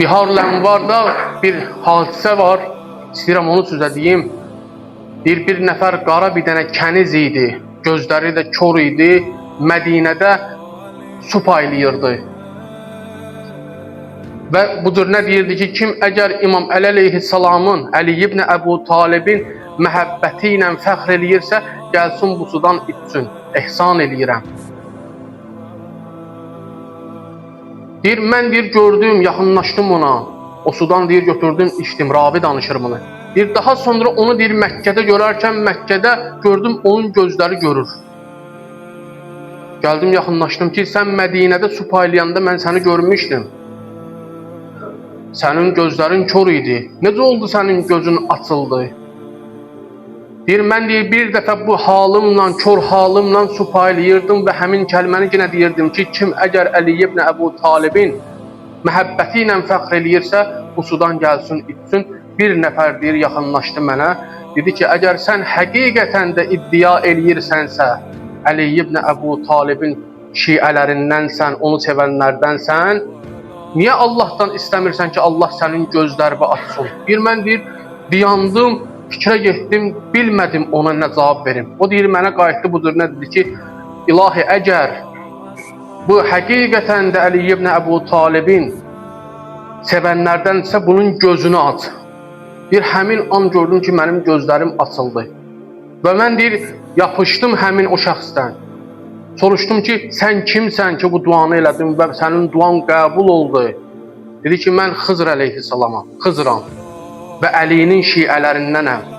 Bihar Ləmvarda bir hadisə var. İstəyirəm onu sizə deyim. Bir nəfər qara bir dənə kəniz idi. Gözləri də kör idi. Mədinədə su paylayırdı. Və bu cür nə deyirdi ki, kim əgər İmam Əli əleyhissalamın, Əli ibn Əbu Talibin məhəbbəti ilə fəxr eləyirsə, gəlsin bu sudan içsin. Ehsan eləyirəm. Deyir, mən gördüm, yaxınlaşdım ona. O sudan götürdüm, içdim. Ravi danışır bunu. Daha sonra onu Məkkədə görərkən, Məkkədə gördüm, onun gözləri görür. Gəldim, yaxınlaşdım ki, sən Mədinədə su paylayanda mən səni görmüşdüm. Sənin gözlərin kör idi. Necə oldu sənin gözün açıldı? Mən bir dəfə bu halımla, kör halımla su paylayırdım və həmin kəlməni yenə deyirdim ki, kim əgər Əli ibn Əbu Talibin məhəbbəti ilə fəxr eləyirsə, bu sudan gəlsin, içsin. Bir nəfər yaxınlaşdı mənə, dedi ki, əgər sən həqiqətən də iddia eləyirsənsə, Əli ibn Əbu Talibin şiələrindənsən, onu sevənlərdənsən, niyə Allahdan istəmirsən ki, Allah sənin gözlərini açsın? Mən dayandım, fikrə getdim, bilmədim ona nə cavab verim. O mənə qayıtdı, bu cür nə dedi ki, ilahi, əgər bu həqiqətən də Əli ibn Əbu Talibin sevənlərdənsə, bunun gözünü aç. Həmin an gördüm ki, mənim gözlərim açıldı. Və mən yapışdım həmin o şəxsdən. Soruşdum ki, sən kimsən ki, bu duanı elədin və sənin duan qəbul oldu? Dedi ki, mən Xızr əleyhissalama, Xızram və Əlinin şiələrindənəm.